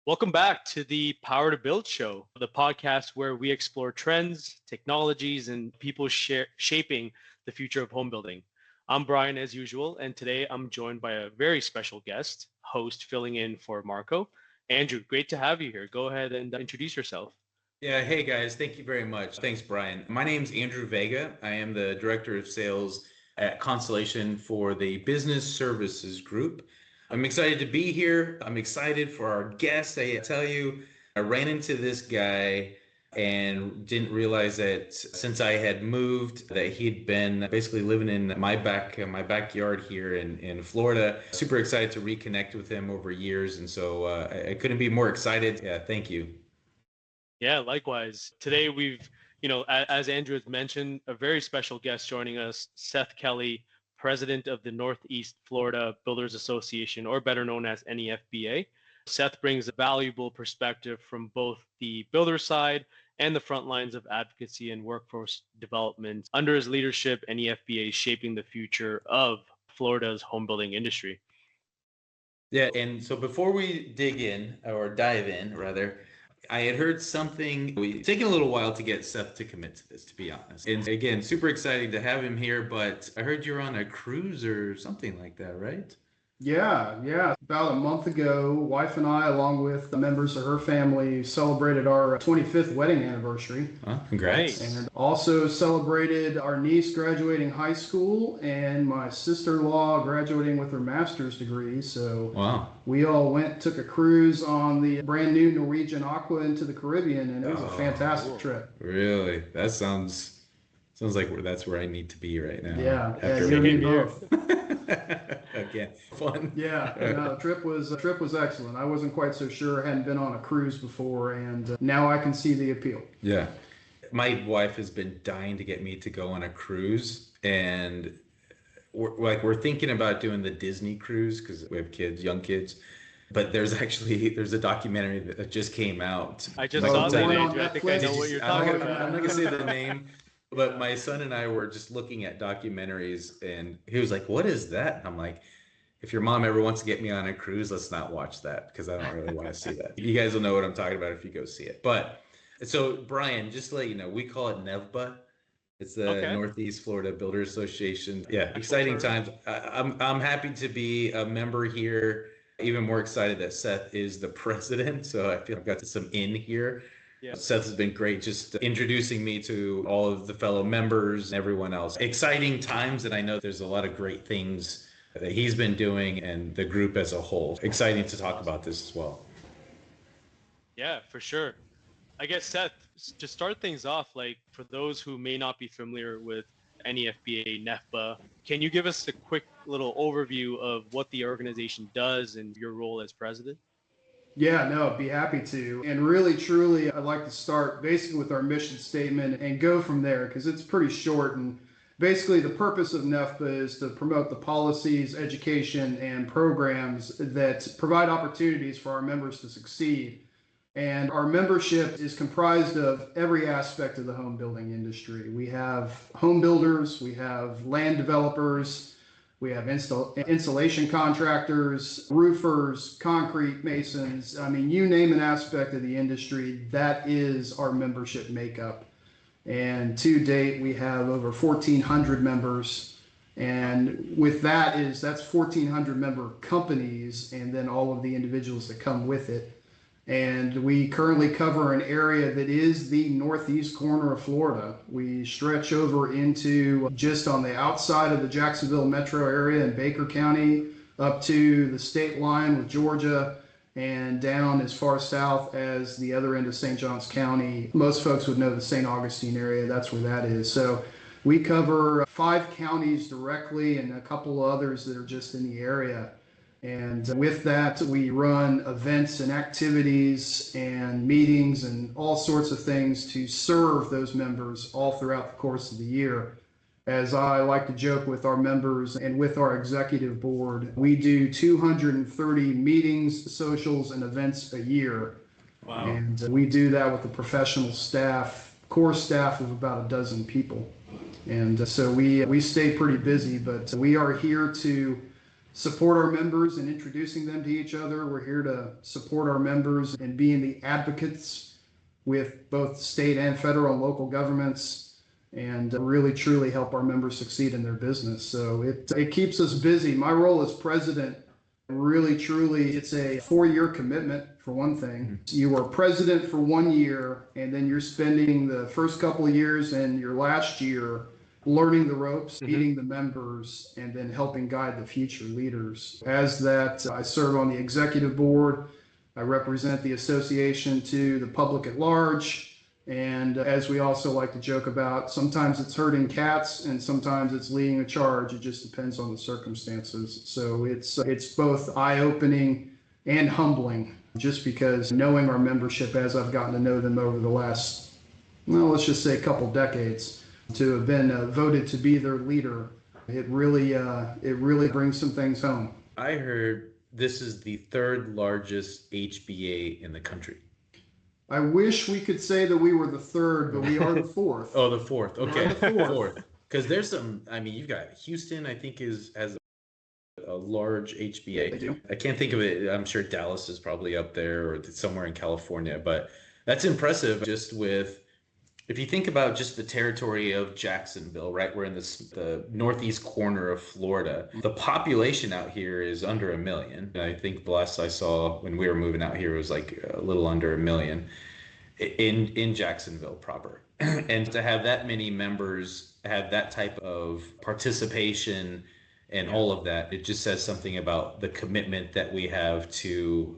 Welcome back to the Power to Build show, the podcast where we explore trends, technologies, and people shaping the future of home building. I'm Bryan as usual, and today I'm joined by a very special guest, host filling in for Marco. Andrew, great to have you here. Go ahead and introduce yourself. Yeah, hey guys, thank you very much. Thanks, Bryan. My name's Andrew Vega. I am the Director of Sales at Constellation for the Business Services Group. I'm excited to be here. I'm excited for our guest. I tell you, I ran into this guy and didn't realize that since I had moved that he'd been basically living in my backyard here in Florida. Super excited to reconnect with him over years. And so I couldn't be more excited. Yeah, thank you. Yeah, likewise. Today we've, as Andrew has mentioned, a very special guest joining us, Seth Kelley, President of the Northeast Florida Builders Association, or better known as NEFBA. Seth brings a valuable perspective from both the builder side and the front lines of advocacy and workforce development. Under his leadership, NEFBA is shaping the future of Florida's home building industry. Yeah, and so before we dive in, I had heard something. It's taken a little while to get Seth to commit to this, to be honest. And again, super exciting to have him here, but I heard you're on a cruise or something like that, right? Yeah. About a month ago, wife and I, along with the members of her family, celebrated our 25th wedding anniversary. Congrats. And also celebrated our niece graduating high school and my sister-in-law graduating with her master's degree. So wow. We all took a cruise on the brand new Norwegian Aqua into the Caribbean, and it was a fantastic trip. Really? That sounds like that's where I need to be right now. Yeah, you and me both. Again, fun. Yeah, the trip was excellent. I wasn't quite so sure. I hadn't been on a cruise before, and now I can see the appeal. Yeah. My wife has been dying to get me to go on a cruise, and we're thinking about doing the Disney cruise because we have young kids. But there's a documentary that just came out. I just saw that, Andrew. I think I know what you're talking about. I'm not going to say the name. But my son and I were just looking at documentaries, and he was like, "What is that?" And I'm like, "If your mom ever wants to get me on a cruise, let's not watch that because I don't really want to see that." You guys will know what I'm talking about if you go see it. But so, Bryan, just to let you know, we call it NEFBA. It's the Northeast Florida Builders Association. Yeah, exciting times. I'm happy to be a member here. Even more excited that Seth is the president. So I feel I've got some in here. Yeah. Seth has been great just introducing me to all of the fellow members and everyone else. Exciting times, and I know there's a lot of great things that he's been doing and the group as a whole. Exciting to talk about this as well. Yeah, for sure. I guess, Seth, to start things off, for those who may not be familiar with NEFBA, NEFBA, can you give us a quick little overview of what the organization does and your role as president? Yeah, no, I'd be happy to. And really, truly, I'd like to start basically with our mission statement and go from there because it's pretty short. And basically, the purpose of NEFBA is to promote the policies, education, and programs that provide opportunities for our members to succeed. And our membership is comprised of every aspect of the home building industry. We have home builders, we have land developers, we have insulation contractors, roofers, concrete masons. I mean, you name an aspect of the industry, that is our membership makeup. And to date, we have over 1,400 members. And with that's 1,400 member companies and then all of the individuals that come with it. And we currently cover an area that is the northeast corner of Florida. We stretch over into just on the outside of the Jacksonville metro area in Baker County, up to the state line with Georgia, and down as far south as the other end of St. Johns County. Most folks would know the St. Augustine area. That's where that is. So we cover 5 counties directly and a couple others that are just in the area. And with that, we run events and activities and meetings and all sorts of things to serve those members all throughout the course of the year. As I like to joke with our members and with our executive board, we do 230 meetings, socials, and events a year. Wow. And we do that with a professional staff, core staff of about a dozen people. And so we stay pretty busy, but we are here to support our members and introducing them to each other. We're here to support our members and being the advocates with both state and federal and local governments, and really truly help our members succeed in their business. So it keeps us busy. My role as president, really truly, it's a 4-year commitment for one thing. You are president for 1 year, and then you're spending the first couple of years and your last year learning the ropes, meeting the members, and then helping guide the future leaders. As that, I serve on the executive board. I represent the association to the public at large. And as we also like to joke about, sometimes it's herding cats and sometimes it's leading a charge. It just depends on the circumstances. So it's both eye-opening and humbling, just because knowing our membership as I've gotten to know them over the last, well, let's just say a couple decades, to have been voted to be their leader, it really brings some things home. I heard this is the 3rd largest HBA in the country. I wish we could say that we were the 3rd, but we are the 4th. Oh, the 4th. Okay, the 4th. Because there's some. I mean, you've got Houston. I think has a large HBA. They do. I can't think of it. I'm sure Dallas is probably up there or somewhere in California. But that's impressive. Just with, if you think about just the territory of Jacksonville, right? We're in the northeast corner of Florida. The population out here is under 1 million. I think the last I saw when we were moving out here was like a little under 1 million in Jacksonville proper. And to have that many members have that type of participation and all of that, it just says something about the commitment that we have to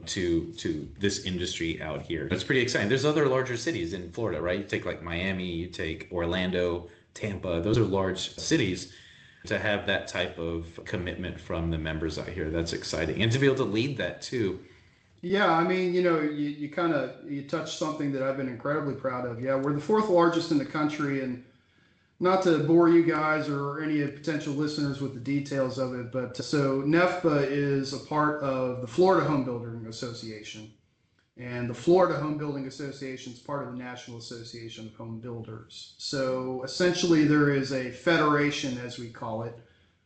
this industry out here. It's pretty exciting. There's other larger cities in Florida, right? You take like Miami, you take Orlando, Tampa. Those are large cities. To have that type of commitment from the members out here, that's exciting. And to be able to lead that too. Yeah, I mean, you touched something that I've been incredibly proud of. Yeah, we're the 4th largest in the country, and not to bore you guys or any potential listeners with the details of it, but so NEFBA is a part of the Florida Homebuilding Association. And the Florida Homebuilding Association is part of the National Association of Home Builders. So essentially there is a federation, as we call it.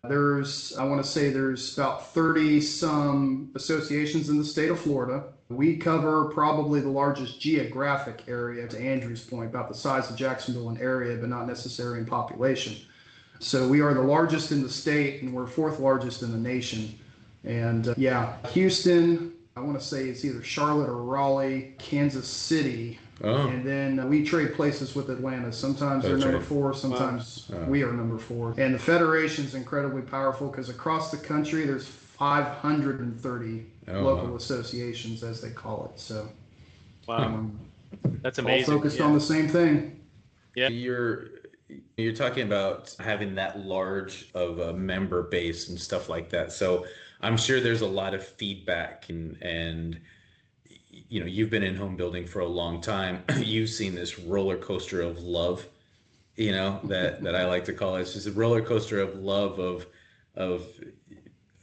There's about 30 some associations in the state of Florida. We cover probably the largest geographic area, to Andrew's point, about the size of Jacksonville in area, but not necessarily in population. So we are the largest in the state, and we're 4th largest in the nation. And Houston, I want to say it's either Charlotte or Raleigh, Kansas City. Oh. And then we trade places with Atlanta. Sometimes they're number 4, sometimes we are number 4. And the federation's incredibly powerful because across the country there's 530 local associations, as they call it. So, wow, that's amazing. All focused on the same thing. Yeah, you're talking about having that large of a member base and stuff like that. So I'm sure there's a lot of feedback and you've been in home building for a long time. You've seen this roller coaster of love, that I like to call it. It's just a roller coaster of love of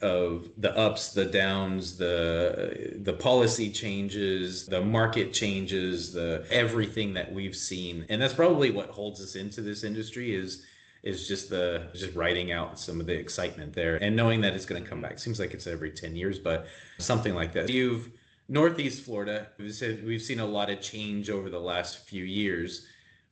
the ups, the downs, the policy changes, the market changes, the everything that we've seen. And that's probably what holds us into this industry is just writing out some of the excitement there and knowing that it's going to come back. Seems like it's every 10 years, but something like that. Northeast Florida, we've seen a lot of change over the last few years.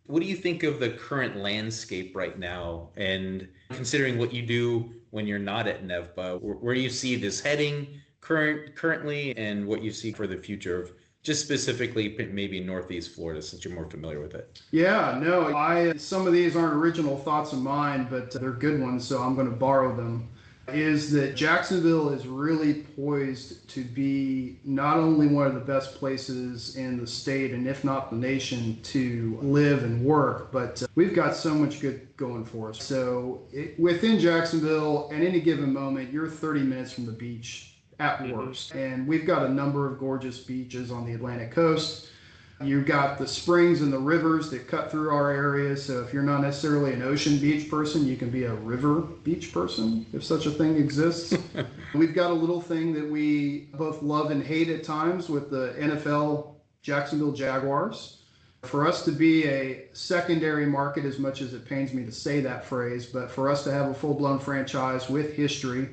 What do you think of the current landscape right now? And considering what you do when you're not at NEFBA, where do you see this heading currently and what you see for the future of just specifically maybe Northeast Florida, since you're more familiar with it? Yeah, no, some of these aren't original thoughts of mine, but they're good ones, so I'm going to borrow them. Is that Jacksonville is really poised to be not only one of the best places in the state and if not the nation to live and work, but we've got so much good going for us. So within Jacksonville, at any given moment, you're 30 minutes from the beach at worst. And we've got a number of gorgeous beaches on the Atlantic coast. You've got the springs and the rivers that cut through our area. So if you're not necessarily an ocean beach person, you can be a river beach person, if such a thing exists. We've got a little thing that we both love and hate at times with the NFL Jacksonville Jaguars. For us to be a secondary market, as much as it pains me to say that phrase, but for us to have a full-blown franchise with history,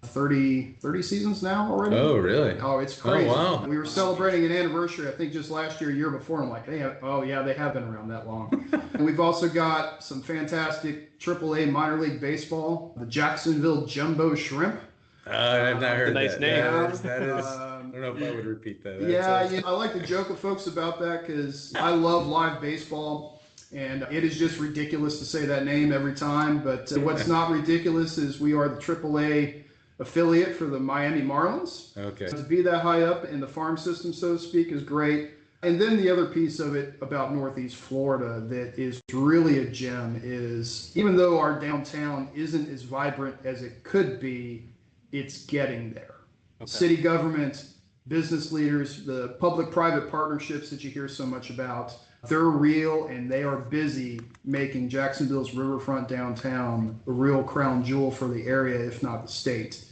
30 seasons now already. Oh, really? Oh, it's crazy. Oh, wow. We were celebrating an anniversary, I think just last year, year before. And I'm like, they have been around that long. And we've also got some fantastic AAA minor league baseball, the Jacksonville Jumbo Shrimp. I've not heard nice that. name. That is I don't know if I would repeat that. I like to joke with folks about that because I love live baseball. And it is just ridiculous to say that name every time. But what's not ridiculous is we are the AAA affiliate for the Miami Marlins. Okay. So to be that high up in the farm system, so to speak, is great. And then the other piece of it about Northeast Florida that is really a gem is even though our downtown isn't as vibrant as it could be, it's getting there. Okay. City government, business leaders, the public-private partnerships that you hear so much about, they're real and they are busy making Jacksonville's riverfront downtown a real crown jewel for the area, if not the state.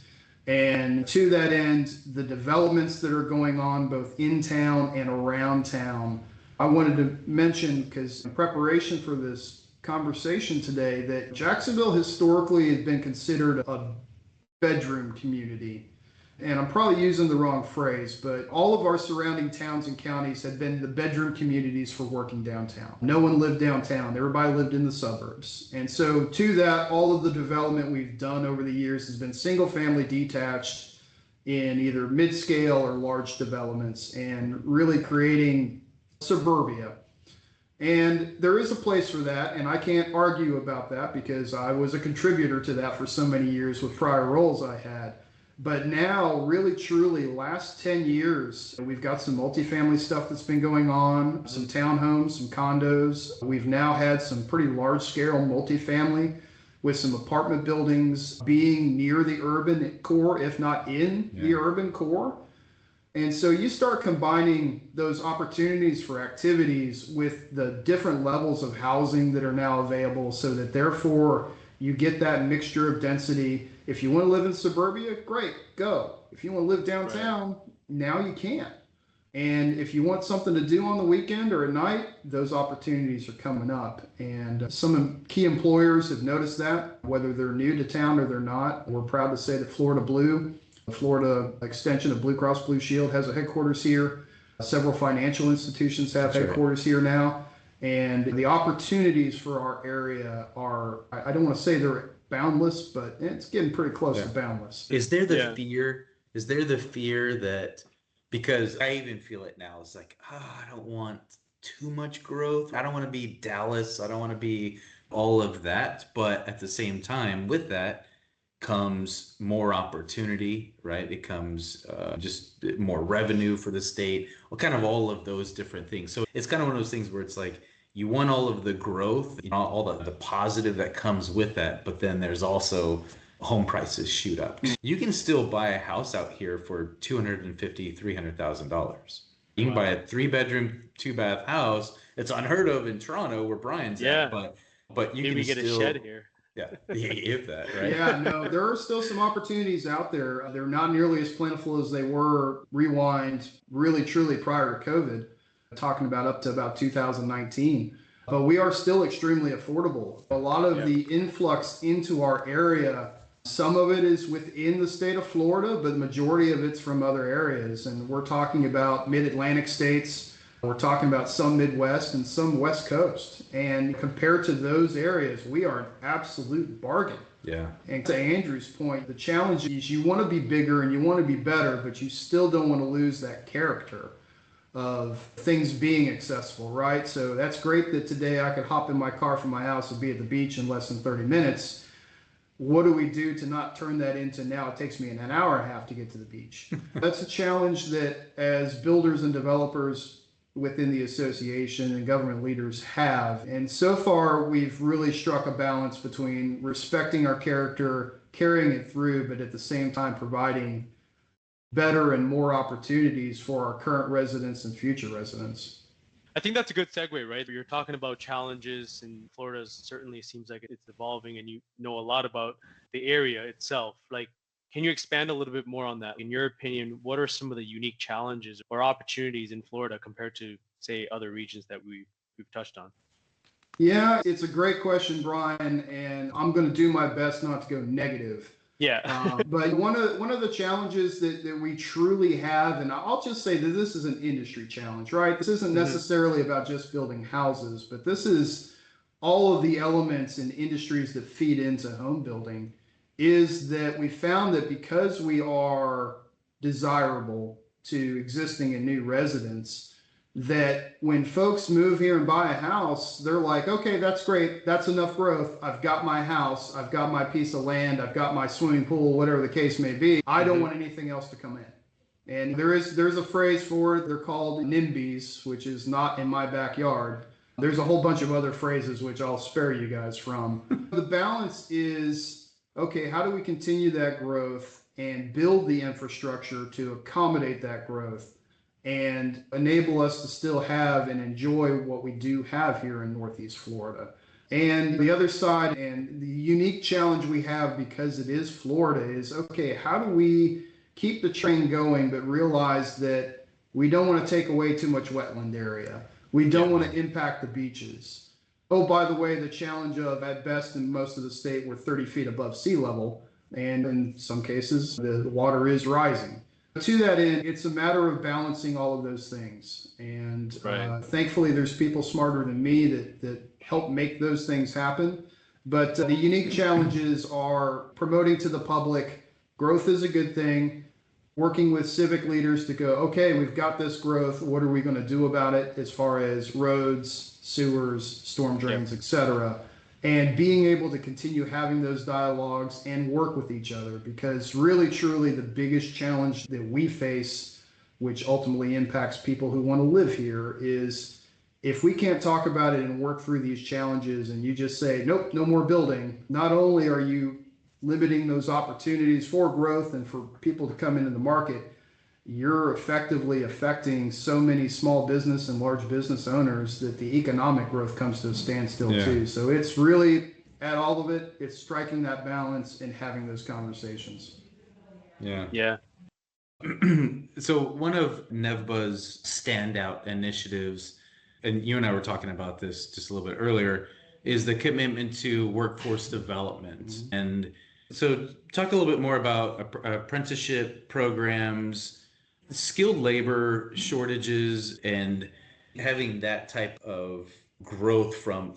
And to that end, the developments that are going on both in town and around town, I wanted to mention, because in preparation for this conversation today, that Jacksonville historically has been considered a bedroom community. And I'm probably using the wrong phrase, but all of our surrounding towns and counties have been the bedroom communities for working downtown. No one lived downtown. Everybody lived in the suburbs. And so to that, all of the development we've done over the years has been single family detached in either mid-scale or large developments and really creating suburbia. And there is a place for that, and I can't argue about that because I was a contributor to that for so many years with prior roles I had. But now, really, truly, last 10 years, we've got some multifamily stuff that's been going on, some townhomes, some condos. We've now had some pretty large-scale multifamily with some apartment buildings being near the urban core, if not in the urban core. And so you start combining those opportunities for activities with the different levels of housing that are now available so that therefore you get that mixture of density. If you want to live in suburbia, great, go. If you want to live downtown, now you can. And if you want something to do on the weekend or at night, those opportunities are coming up. And some key employers have noticed that, whether they're new to town or they're not. We're proud to say that Florida Blue, the Florida extension of Blue Cross Blue Shield, has a headquarters here. Several financial institutions have headquarters here now. And the opportunities for our area are, I don't want to say they're boundless, but it's getting pretty close to boundless. Is there the fear? Is there the fear that, because I even feel it now, it's like, I don't want too much growth. I don't want to be Dallas. I don't want to be all of that. But at the same time, with that comes more opportunity, right? It comes just more revenue for the state, well, kind of all of those different things. So it's kind of one of those things where it's like, you want all of the growth, all the positive that comes with that, but then there's also home prices shoot up. You can still buy a house out here for $250,000, $300,000. You can buy a 3-bedroom, 2-bath house. It's unheard of in Toronto where Bryan's at, but you maybe can get still a shed here. If that, right? Yeah, no, there are still some opportunities out there. They're not nearly as plentiful as they were rewind really truly prior to COVID, talking about up to about 2019. But we are still extremely affordable. A lot of the influx into our area, some of it is within the state of Florida, but the majority of it's from other areas. And we're talking about mid-Atlantic states. We're talking about some Midwest and some West Coast. And compared to those areas, we are an absolute bargain. Yeah. And to Andrew's point, the challenge is you want to be bigger and you want to be better, but you still don't want to lose that character of things being accessible, right? So that's great that today I could hop in my car from my house and be at the beach in less than 30 minutes. What do we do to not turn that into now it takes me an hour and a half to get to the beach? That's a challenge that as builders and developers within the association and government leaders have. And so far, we've really struck a balance between respecting our character, carrying it through, but at the same time providing better and more opportunities for our current residents and future residents. I think that's a good segue, right? You're talking about challenges, and Florida certainly seems like it's evolving, and you know a lot about the area itself. Like, can you expand a little bit more on that? In your opinion, what are some of the unique challenges or opportunities in Florida compared to, say, other regions that we've touched on? Yeah, it's a great question, Bryan, and I'm going to do my best not to go negative. Yeah. But one of the challenges that we truly have, and I'll just say that this is an industry challenge, right? This isn't necessarily about just building houses, but this is all of the elements and industries that feed into home building, is that we found that because we are desirable to existing and new residents, that when folks move here and buy a house, they're like, okay, that's great. That's enough growth. I've got my house. I've got my piece of land. I've got my swimming pool, whatever the case may be. I don't want anything else to come in. And there's a phrase for it. They're called NIMBYs, which is not in my backyard. There's a whole bunch of other phrases which I'll spare you guys from. The balance is, okay, how do we continue that growth and build the infrastructure to accommodate that growth and enable us to still have and enjoy what we do have here in Northeast Florida? And the other side, and the unique challenge we have because it is Florida, is, okay, how do we keep the train going but realize that we don't want to take away too much wetland area? We don't want to impact the beaches. Oh, by the way, the challenge of, at best in most of the state, we're 30 feet above sea level, and in some cases the water is rising. To that end, it's a matter of balancing all of those things. And thankfully, there's people smarter than me that help make those things happen. But the unique challenges are promoting to the public growth is a good thing, working with civic leaders to go, okay, we've got this growth. What are we going to do about it as far as roads, sewers, storm drains, et cetera? And being able to continue having those dialogues and work with each other, because really, truly, the biggest challenge that we face, which ultimately impacts people who want to live here, is if we can't talk about it and work through these challenges and you just say, nope, no more building, not only are you limiting those opportunities for growth and for people to come into the market, you're effectively affecting so many small business and large business owners that the economic growth comes to a standstill too. So it's really, at all of it, it's striking that balance and having those conversations. Yeah. So one of NEFBA's standout initiatives, and you and I were talking about this just a little bit earlier, is the commitment to workforce development. And so talk a little bit more about apprenticeship programs, skilled labor shortages, and having that type of growth from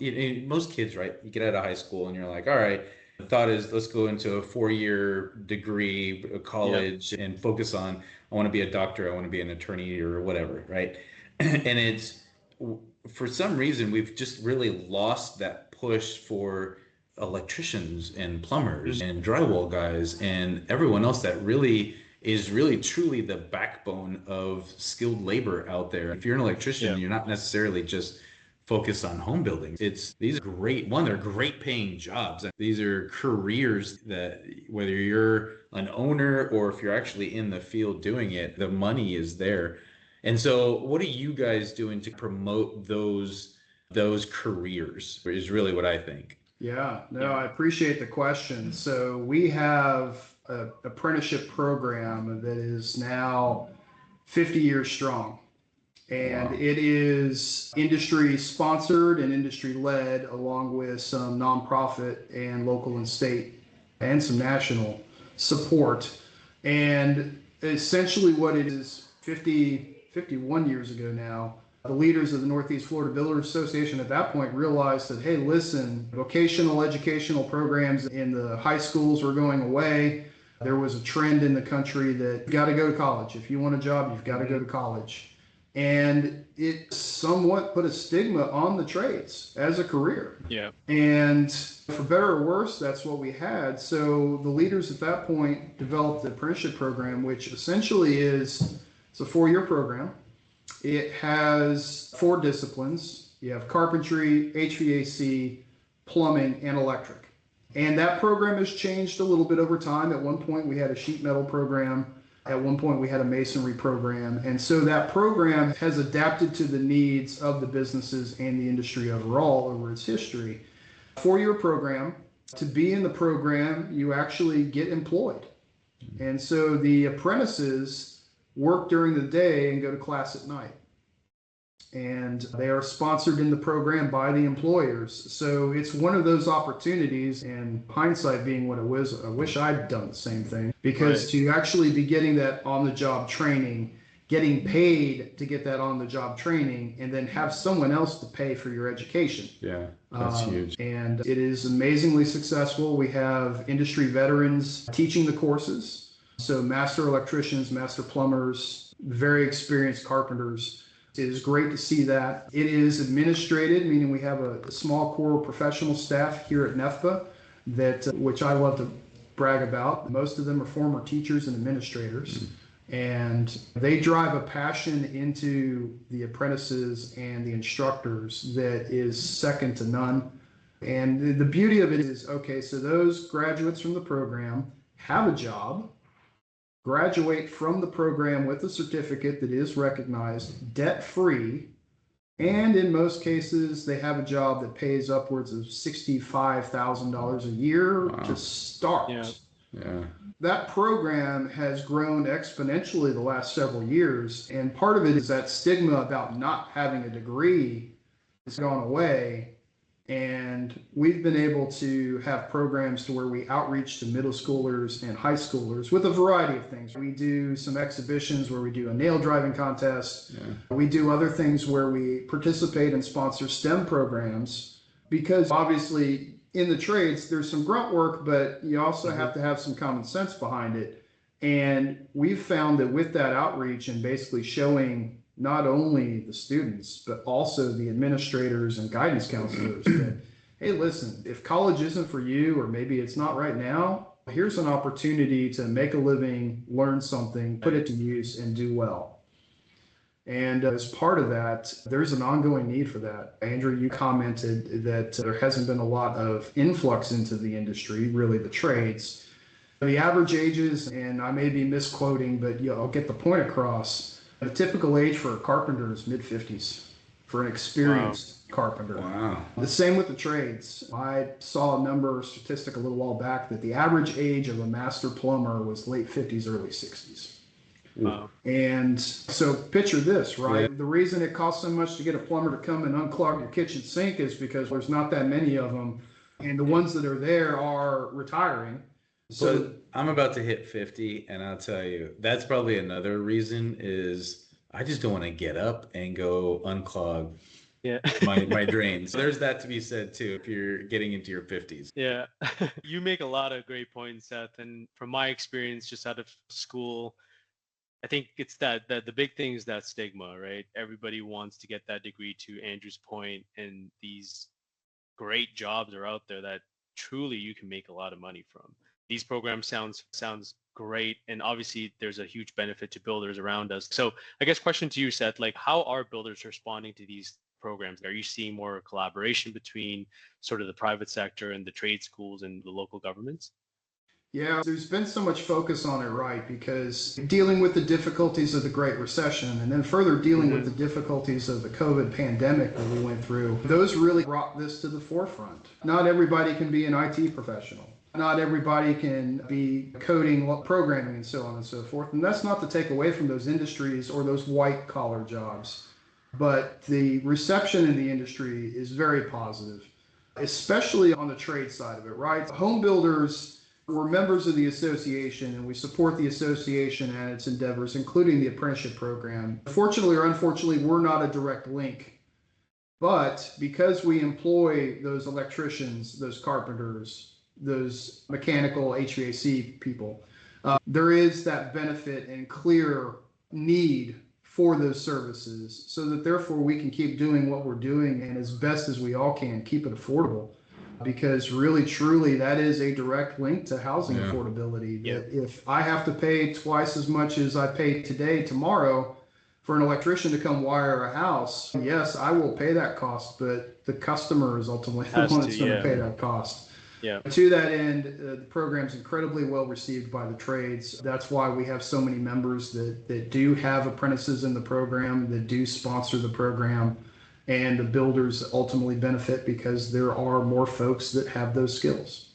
most kids, right? You get out of high school and you're like, all right, the thought is let's go into a 4-year degree, a college, and focus on, I want to be a doctor, I want to be an attorney or whatever, right? And it's, for some reason, we've just really lost that push for electricians and plumbers and drywall guys and everyone else that really is really truly the backbone of skilled labor out there. If you're an electrician, you're not necessarily just focused on home building. These are great, they're great paying jobs. These are careers that whether you're an owner or if you're actually in the field doing it, the money is there. And so what are you guys doing to promote those careers is really what I think. I appreciate the question. So we have an apprenticeship program that is now 50 years strong. And it is industry sponsored and industry led, along with some nonprofit and local and state and some national support. And essentially what it is, 51 years ago now, the leaders of the Northeast Florida Builders Association at that point realized that, hey, listen, vocational educational programs in the high schools were going away. There was a trend in the country that you got to go to college. If you want a job, you've got to go to college. And it somewhat put a stigma on the trades as a career. And for better or worse, that's what we had. So the leaders at that point developed the apprenticeship program, which essentially it's a 4-year program. It has 4 disciplines. You have carpentry, HVAC, plumbing, and electric. And that program has changed a little bit over time. At one point, we had a sheet metal program. At one point, we had a masonry program. And so that program has adapted to the needs of the businesses and the industry overall over its history. 4-year program. To be in the program, you actually get employed. And so the apprentices work during the day and go to class at night. and they are sponsored in the program by the employers. So it's one of those opportunities, and hindsight being what it was, I wish I'd done the same thing, because to actually be getting that on-the-job training, getting paid to get that on-the-job training, and then have someone else to pay for your education. Yeah, that's huge. And it is amazingly successful. We have industry veterans teaching the courses. So master electricians, master plumbers, very experienced carpenters. It is great to see that. It is administrated, meaning we have a small core professional staff here at NEFBA, which I love to brag about. Most of them are former teachers and administrators. And they drive a passion into the apprentices and the instructors that is second to none. And the beauty of it is, okay, so those graduates from the program have a job, graduate from the program with a certificate that is recognized, debt-free, and in most cases, they have a job that pays upwards of $65,000 a year to start. Yeah. That program has grown exponentially the last several years, and part of it is that stigma about not having a degree has gone away. And we've been able to have programs to where we outreach to middle schoolers and high schoolers with a variety of things. We do some exhibitions where we do a nail driving contest. We do other things where we participate and sponsor STEM programs, because obviously in the trades, there's some grunt work, but you also have to have some common sense behind it. And we've found that with that outreach and basically showing not only the students, but also the administrators and guidance counselors that, hey, listen, if college isn't for you, or maybe it's not right now, here's an opportunity to make a living, learn something, put it to use, and do well. And as part of that, there's an ongoing need for that. Andrew, you commented that there hasn't been a lot of influx into the industry, really the trades. The average ages, and I may be misquoting, but I'll get the point across. The typical age for a carpenter is mid-50s for an experienced carpenter. Wow. The same with the trades. I saw a statistic a little while back that the average age of a master plumber was late 50s, early 60s. Wow. And so picture this, right? Yeah. The reason it costs so much to get a plumber to come and unclog your kitchen sink is because there's not that many of them. And the ones that are there are retiring. So I'm about to hit 50, and I'll tell you, that's probably another reason is I just don't want to get up and go unclog my drains. There's that to be said too if you're getting into your 50s. Yeah. You make a lot of great points, Seth. And from my experience just out of school, I think it's that the big thing is that stigma, right? Everybody wants to get that degree, to Andrew's point, and these great jobs are out there that truly you can make a lot of money from. These programs sounds great, and obviously there's a huge benefit to builders around us. So I guess question to you, Seth, like how are builders responding to these programs? Are you seeing more collaboration between sort of the private sector and the trade schools and the local governments? Yeah, there's been so much focus on it, right? Because dealing with the difficulties of the Great Recession, and then further dealing with the difficulties of the COVID pandemic that we went through, those really brought this to the forefront. Not everybody can be an IT professional. Not everybody can be coding, programming, and so on and so forth. And that's not to take away from those industries or those white collar jobs. But the reception in the industry is very positive, especially on the trade side of it, right? Home builders, we're members of the association, and we support the association and its endeavors, including the apprenticeship program. Fortunately or unfortunately, we're not a direct link. But because we employ those electricians, those carpenters, those mechanical HVAC people, there is that benefit and clear need for those services, so that therefore we can keep doing what we're doing, and as best as we all can, keep it affordable. Because really, truly, that is a direct link to housing affordability. That if I have to pay twice as much as I pay today, tomorrow, for an electrician to come wire a house, yes, I will pay that cost, but the customer is ultimately the one that's going to pay that cost. Yeah. To that end, the program's incredibly well received by the trades. That's why we have so many members that do have apprentices in the program, that do sponsor the program. And the builders ultimately benefit because there are more folks that have those skills.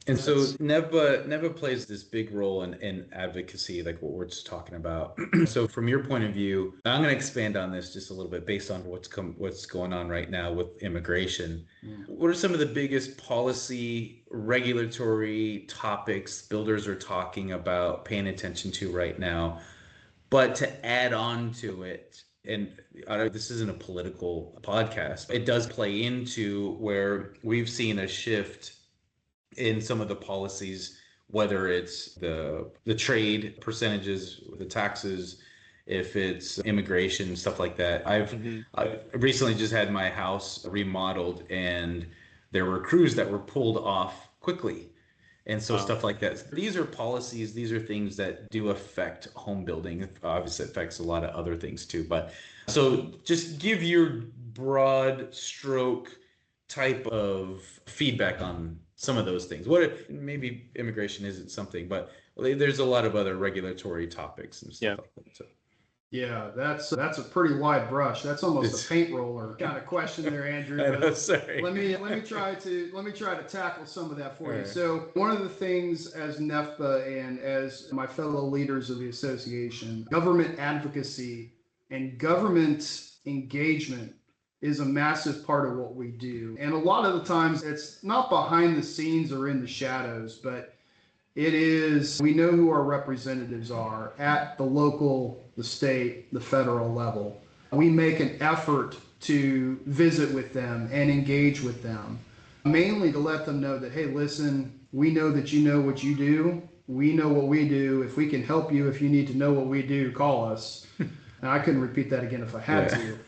And so NEFBA plays this big role in advocacy, like what we're just talking about. So from your point of view, I'm going to expand on this just a little bit based on what's going on right now with immigration. What are some of the biggest policy, regulatory topics builders are talking about, paying attention to right now? But to add on to it, and this isn't a political podcast, it does play into where we've seen a shift in some of the policies, whether it's the trade percentages, the taxes, if it's immigration, stuff like that. I've recently just had my house remodeled, and there were crews that were pulled off quickly. And so stuff like that. These are policies, these are things that do affect home building. Obviously, it affects a lot of other things too. But so just give your broad stroke type of feedback on some of those things. Maybe immigration isn't something, but there's a lot of other regulatory topics and stuff like that. So. Yeah, that's a pretty wide brush. That's almost a paint roller kind of question there, Andrew. I know, sorry. Let me try to tackle some of that for you. So one of the things as NEFBA and as my fellow leaders of the association, government advocacy and government engagement is a massive part of what we do. And a lot of the times it's not behind the scenes or in the shadows, but it is, we know who our representatives are at the local, the state, the federal level. We make an effort to visit with them and engage with them, mainly to let them know that, hey, listen, we know that you know what you do. We know what we do. If we can help you, if you need to know what we do, call us. And I couldn't repeat that again if I had to.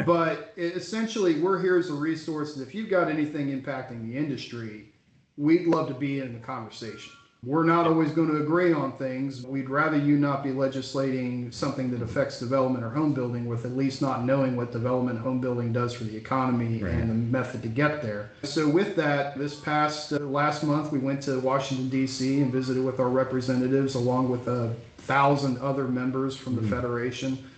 But essentially, we're here as a resource. And if you've got anything impacting the industry, we'd love to be in the conversation. We're not always going to agree on things. We'd rather you not be legislating something that affects development or home building with at least not knowing what development home building does for the economy and the method to get there. So with that, this past last month, we went to Washington, D.C. and visited with our representatives along with 1,000 other members from the Federation.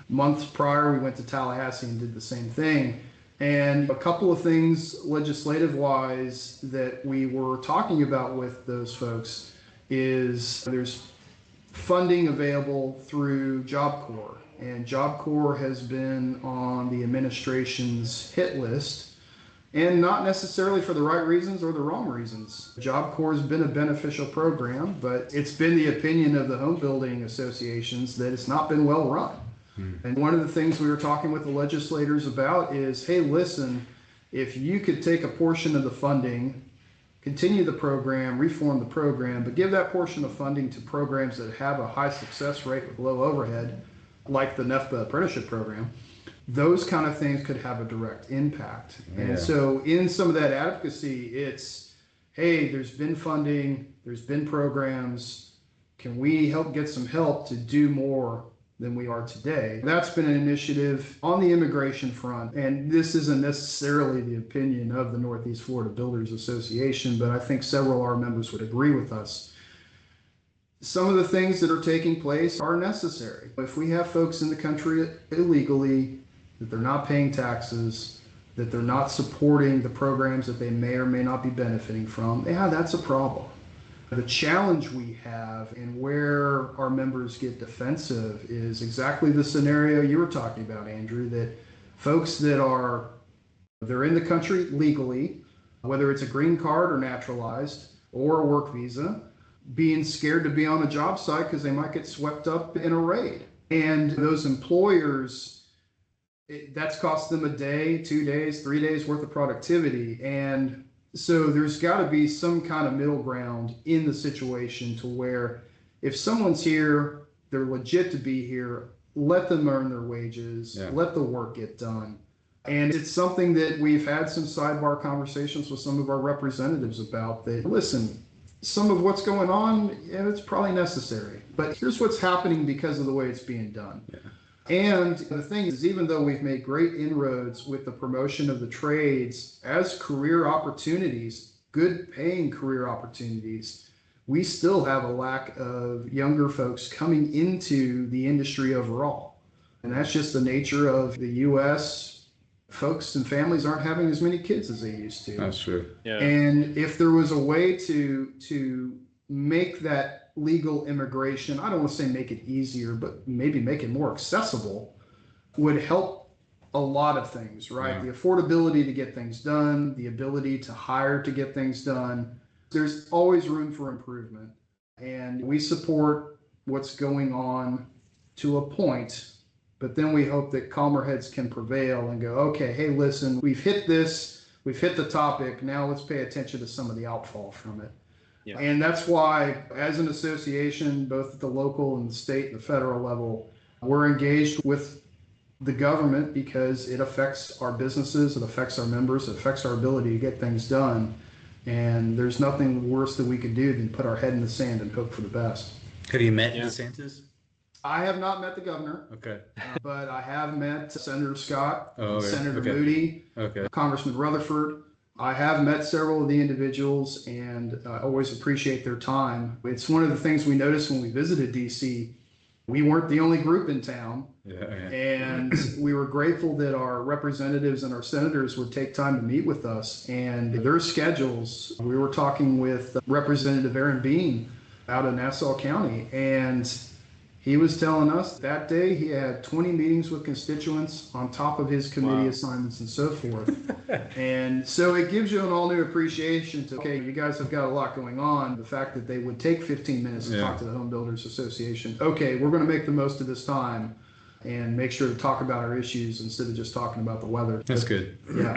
Months prior, we went to Tallahassee and did the same thing. And a couple of things legislative-wise that we were talking about with those folks is there's funding available through Job Corps. And Job Corps has been on the administration's hit list, and not necessarily for the right reasons or the wrong reasons. Job Corps has been a beneficial program, but it's been the opinion of the home building associations that it's not been well run. And one of the things we were talking with the legislators about is, hey, listen, if you could take a portion of the funding, continue the program, reform the program, but give that portion of funding to programs that have a high success rate with low overhead, like the NEFBA apprenticeship program, those kind of things could have a direct impact. And so in some of that advocacy, it's, hey, there's been funding, there's been programs, can we help get some help to do more than we are today? That's been an initiative on the immigration front, and this isn't necessarily the opinion of the Northeast Florida Builders Association, but I think several of our members would agree with us. Some of the things that are taking place are necessary. If we have folks in the country illegally, that they're not paying taxes, that they're not supporting the programs that they may or may not be benefiting from, that's a problem. The challenge we have and where our members get defensive is exactly the scenario you were talking about, Andrew, that folks that they're in the country legally, whether it's a green card or naturalized or a work visa, being scared to be on a job site because they might get swept up in a raid. And those employers, that's cost them a day, 2 days, 3 days worth of productivity. And so there's got to be some kind of middle ground in the situation to where if someone's here, they're legit to be here, let them earn their wages, let the work get done. And it's something that we've had some sidebar conversations with some of our representatives about that, listen, some of what's going on, it's probably necessary, but here's what's happening because of the way it's being done. And the thing is, even though we've made great inroads with the promotion of the trades as career opportunities, good paying career opportunities, we still have a lack of younger folks coming into the industry overall. And that's just the nature of the U.S. folks and families aren't having as many kids as they used to. That's true. Yeah. And if there was a way to make that legal immigration, I don't want to say make it easier, but maybe make it more accessible, would help a lot of things, right? Yeah. The affordability to get things done, the ability to hire to get things done. There's always room for improvement. And we support what's going on to a point, but then we hope that calmer heads can prevail and go, okay, hey, listen, we've hit this, we've hit the topic, now let's pay attention to some of the outfall from it. Yeah. And that's why, as an association, both at the local and the state and the federal level, we're engaged with the government because it affects our businesses, it affects our members, it affects our ability to get things done. And there's nothing worse that we could do than put our head in the sand and hope for the best. Have you met Yeah. DeSantis? I have not met the governor, Okay. but I have met Senator Scott, Oh, okay. Senator Okay. Moody, Okay. Congressman Rutherford. I have met several of the individuals and I always appreciate their time. It's one of the things we noticed when we visited DC. We weren't the only group in town, Yeah. and we were grateful that our representatives and our senators would take time to meet with us and their schedules. We were talking with Representative Aaron Bean out of Nassau County, and he was telling us that day he had 20 meetings with constituents on top of his committee Wow. assignments and so forth. And so it gives you an all new appreciation to, okay, you guys have got a lot going on. The fact that they would take 15 minutes to Yeah. talk to the Home Builders Association. Okay, we're going to make the most of this time and make sure to talk about our issues instead of just talking about the weather. That's good. Yeah.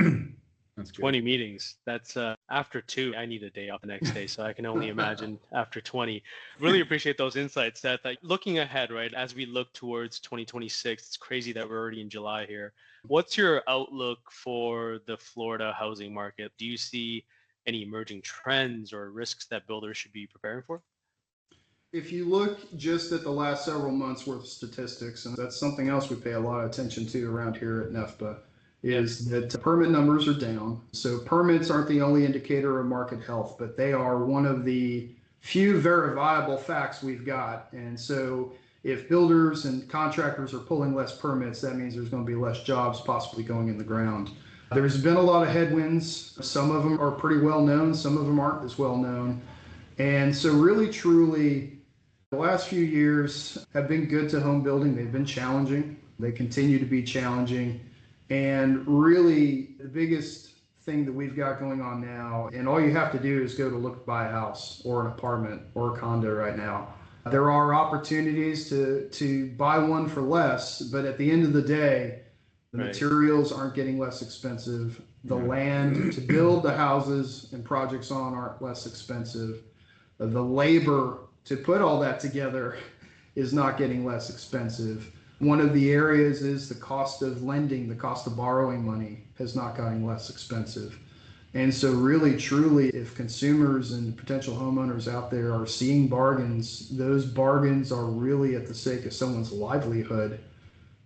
That's good. 20 meetings. That's after 2. I need a day off the next day, so I can only imagine after 20. Really appreciate those insights, Seth. Like, looking ahead, right, as we look towards 2026, it's crazy that we're already in July here. What's your outlook for the Florida housing market? Do you see any emerging trends or risks that builders should be preparing for? If you look just at the last several months worth of statistics, and that's something else we pay a lot of attention to around here at NEFBA, is that permit numbers are down. So permits aren't the only indicator of market health, but they are one of the few verifiable facts we've got. And so if builders and contractors are pulling less permits, that means there's going to be less jobs possibly going in the ground. There's been a lot of headwinds. Some of them are pretty well known, some of them aren't as well known. And so really, truly, the last few years have been good to home building. They've been challenging. They continue to be challenging. And really, the biggest thing that we've got going on now, and all you have to do is go to look to buy a house or an apartment or a condo right now. There are opportunities to buy one for less, but at the end of the day, the Right. materials aren't getting less expensive. The land to build the houses and projects on aren't less expensive. The labor to put all that together is not getting less expensive. One of the areas is the cost of lending, the cost of borrowing money has not gotten less expensive. And so really, truly, if consumers and potential homeowners out there are seeing bargains, those bargains are really at the sake of someone's livelihood.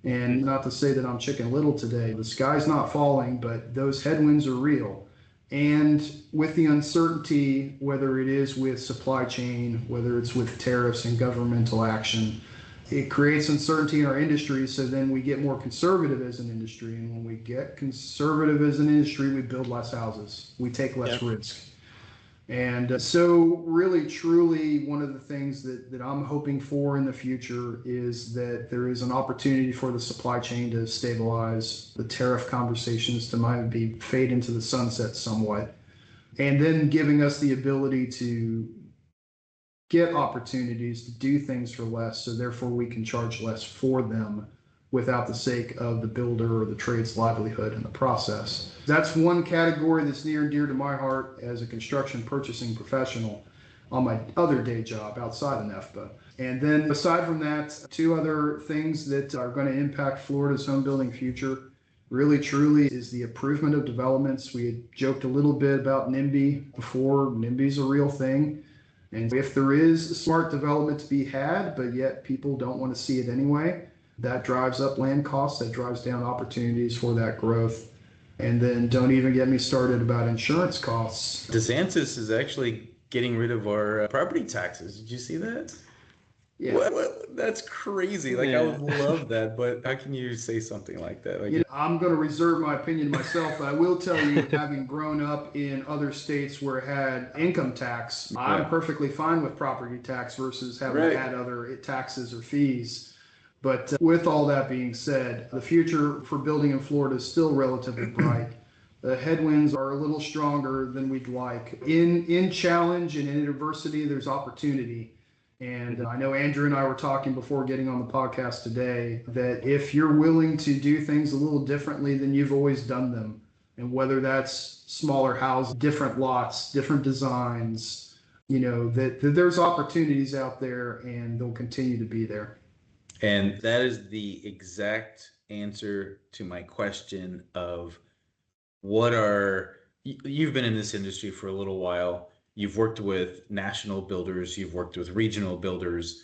And not to say that I'm Chicken Little today, the sky's not falling, but those headwinds are real. And with the uncertainty, whether it is with supply chain, whether it's with tariffs and governmental action, it creates uncertainty in our industry. So then we get more conservative as an industry. And when we get conservative as an industry, we build less houses. We take less risk. And so really, truly, one of the things that I'm hoping for in the future is that there is an opportunity for the supply chain to stabilize, the tariff conversations to maybe fade into the sunset somewhat, and then giving us the ability to get opportunities to do things for less, so therefore we can charge less for them without the sake of the builder or the trade's livelihood in the process. That's one category that's near and dear to my heart as a construction purchasing professional on my other day job outside of NEFBA. And then aside from that, two other things that are going to impact Florida's home building future really truly is the improvement of developments. We had joked a little bit about NIMBY before. NIMBY's a real thing. And if there is smart development to be had, but yet people don't want to see it anyway, that drives up land costs, that drives down opportunities for that growth. And then don't even get me started about insurance costs. DeSantis is actually getting rid of our property taxes. Did you see that? Yeah. What? That's crazy. Like I would love that, but how can you say something like that? Like, I'm going to reserve my opinion myself, but I will tell you, having grown up in other states where it had income tax, I'm perfectly fine with property tax versus having to add other taxes or fees. But with all that being said, the future for building in Florida is still relatively bright. The headwinds are a little stronger than we'd like. In challenge and in adversity, there's opportunity. And I know Andrew and I were talking before getting on the podcast today that if you're willing to do things a little differently than you've always done them, and whether that's smaller houses, different lots, different designs, that there's opportunities out there and they'll continue to be there. And that is the exact answer to my question of you've been in this industry for a little while. You've worked with national builders, you've worked with regional builders,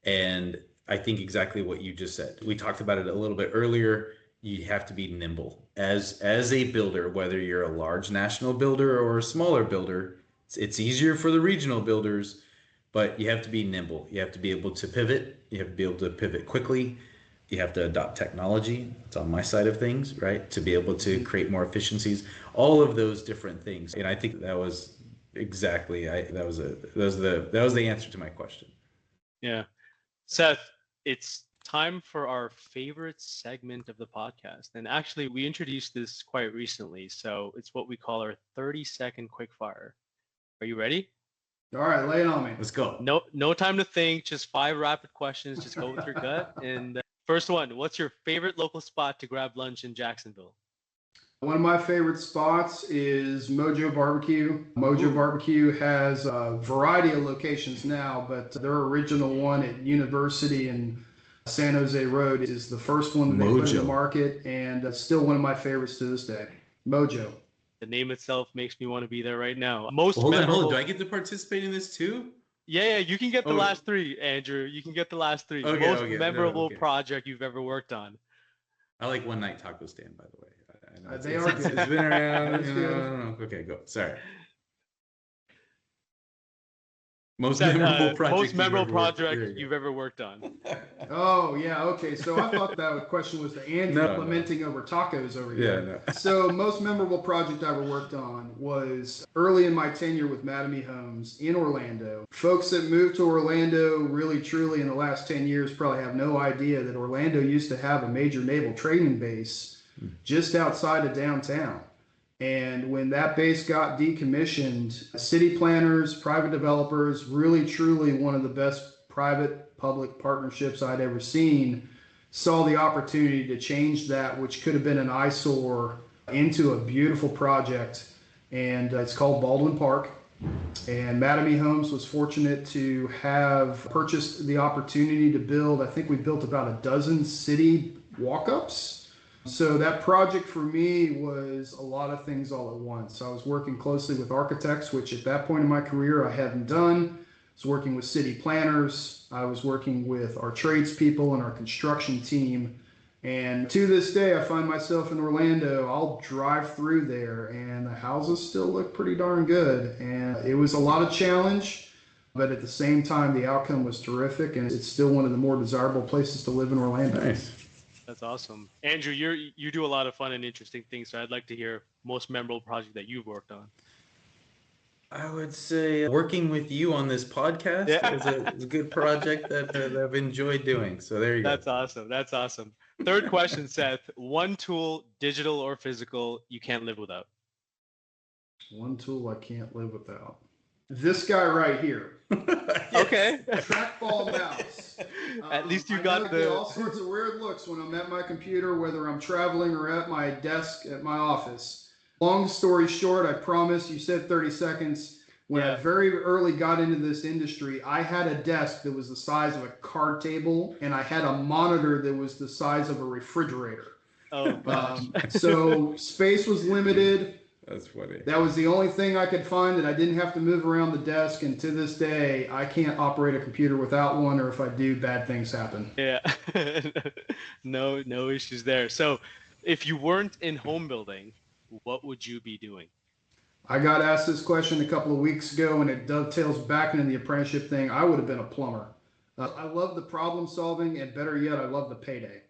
and I think exactly what you just said. We talked about it a little bit earlier. You have to be nimble. As a builder, whether you're a large national builder or a smaller builder, it's easier for the regional builders, but you have to be nimble. You have to be able to pivot. You have to be able to pivot quickly. You have to adopt technology. It's on my side of things, right? To be able to create more efficiencies, all of those different things. And I think that was exactly that was the answer to my question. Yeah. Seth, it's time for our favorite segment of the podcast. And actually, we introduced this quite recently. So it's what we call our 30-second quickfire. Are you ready? All right, lay it on me. Let's go. No time to think, just 5 rapid questions. Just go with your gut. And first one, what's your favorite local spot to grab lunch in Jacksonville? One of my favorite spots is Mojo Barbecue. Mojo Barbecue has a variety of locations now, but their original one at University and San Jose Road is the first one that they put in the market, and it's still one of my favorites to this day. Mojo. The name itself makes me want to be there right now. Hold on. Do I get to participate in this too? Yeah, you can get the last 3, Andrew. You can get the last 3. Okay, Most memorable project you've ever worked on. I like One Night Taco Stand, by the way. I know they are good. It's been around. Okay, go. Sorry. Most memorable project you've ever worked on. Oh, yeah. Okay. So I thought that question was the Andrew lamenting over tacos over here. Yeah, no. So most memorable project I ever worked on was early in my tenure with Mattamy Homes in Orlando. Folks that moved to Orlando really truly in the last 10 years probably have no idea that Orlando used to have a major naval training base just outside of downtown. And when that base got decommissioned, city planners, private developers, really truly one of the best private-public partnerships I'd ever seen, saw the opportunity to change that, which could have been an eyesore, into a beautiful project. And it's called Baldwin Park. And Mattamy Homes was fortunate to have purchased the opportunity to build, I think we built about a dozen city walk-ups. So that project for me was a lot of things all at once. I was working closely with architects, which at that point in my career I hadn't done. I was working with city planners. I was working with our tradespeople and our construction team. And to this day, I find myself in Orlando. I'll drive through there and the houses still look pretty darn good. And it was a lot of challenge, but at the same time, the outcome was terrific. And it's still one of the more desirable places to live in Orlando. Nice. That's awesome. Andrew, you do a lot of fun and interesting things, so I'd like to hear most memorable project that you've worked on. I would say working with you on this podcast is a good project that I've enjoyed doing. So there you go. That's awesome. Third question, Seth. One tool, digital or physical, you can't live without. One tool I can't live without. This guy right here. Okay. Trackball mouse. At least you I got get all sorts of weird looks when I'm at my computer, whether I'm traveling or at my desk at my office. Long story short, I promise, you said 30 seconds. When I very early got into this industry, I had a desk that was the size of a card table, and I had a monitor that was the size of a refrigerator. Oh, gosh. So space was limited. That's funny. That was the only thing I could find that I didn't have to move around the desk. And to this day, I can't operate a computer without one, or if I do, bad things happen. Yeah. No issues there. So if you weren't in home building, what would you be doing? I got asked this question a couple of weeks ago, and it dovetails back into the apprenticeship thing. I would have been a plumber. I love the problem solving, and better yet, I love the payday.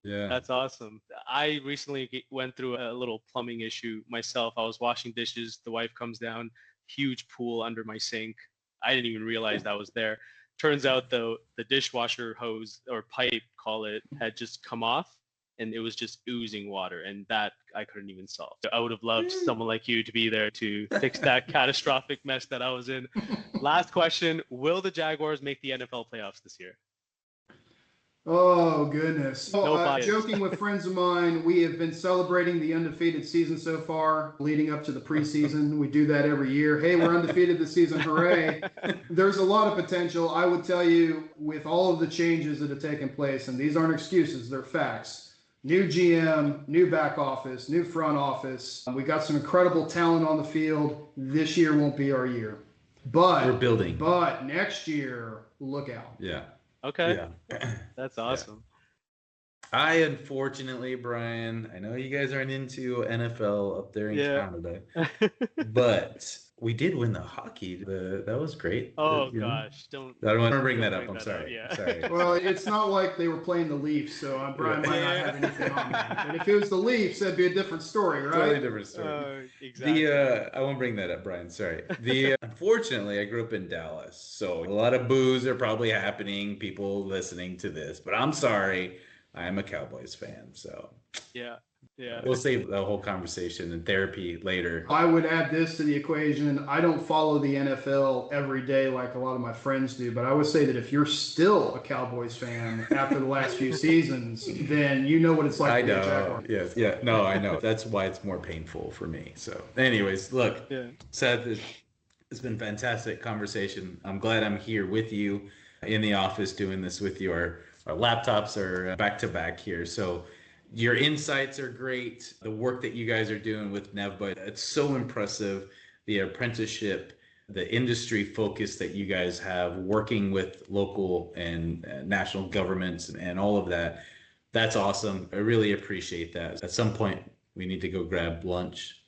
Yeah. That's awesome. I recently went through a little plumbing issue myself. I was washing dishes. The wife comes down, huge pool under my sink. I didn't even realize that was there. Turns out the dishwasher hose or pipe, call it, had just come off and it was just oozing water. And that I couldn't even solve. So I would have loved someone like you to be there to fix that catastrophic mess that I was in. Last question. Will the Jaguars make the NFL playoffs this year? Oh, goodness. No bias. Joking with friends of mine, we have been celebrating the undefeated season so far, leading up to the preseason. We do that every year. Hey, we're undefeated this season. Hooray. There's a lot of potential. I would tell you, with all of the changes that have taken place, and these aren't excuses, they're facts. New GM, new back office, new front office. We got some incredible talent on the field. This year won't be our year. But we're building. But next year, look out. Yeah. Okay. Yeah. That's awesome. I unfortunately, Brian, I know you guys aren't into NFL up there in Canada, but we did win the hockey. That was great. Oh gosh, I don't want to bring that up. I'm sorry. Yeah. Sorry. Well, it's not like they were playing the Leafs, so Brian might not have anything on that. But if it was the Leafs, that'd be a different story, right? Totally different story. Exactly. I won't bring that up, Brian. Sorry. Unfortunately, I grew up in Dallas, so a lot of boos are probably happening. People listening to this, but I'm sorry. I am a Cowboys fan, so yeah. We'll save the whole conversation and therapy later. I would add this to the equation. I don't follow the NFL every day like a lot of my friends do, but I would say that if you're still a Cowboys fan after the last few seasons, then you know what it's like I to be a know. Jaguar. Yes. Yeah. No, I know. That's why it's more painful for me. So, anyways, look, Seth, it's been fantastic conversation. I'm glad I'm here with you in the office doing this with you. Our laptops are back to back here. So your insights are great. The work that you guys are doing with NEFBA, it's so impressive. The apprenticeship, the industry focus that you guys have working with local and national governments and all of that. That's awesome. I really appreciate that. At some point, we need to go grab lunch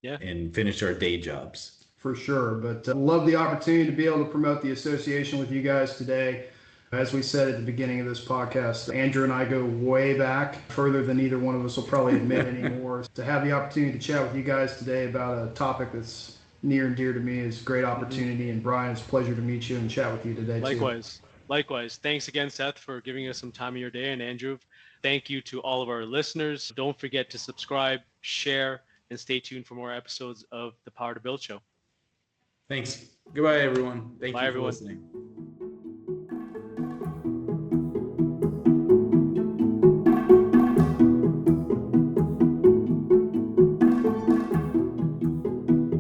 and finish our day jobs. For sure. But love the opportunity to be able to promote the association with you guys today. As we said at the beginning of this podcast, Andrew and I go way back, further than either one of us will probably admit anymore. To have the opportunity to chat with you guys today about a topic that's near and dear to me is a great opportunity. And Brian, it's a pleasure to meet you and chat with you today. Likewise. Thanks again, Seth, for giving us some time of your day. And Andrew, thank you to all of our listeners. Don't forget to subscribe, share, and stay tuned for more episodes of the Power to Build show. Thanks. Goodbye, everyone. Thank you for everyone. listening.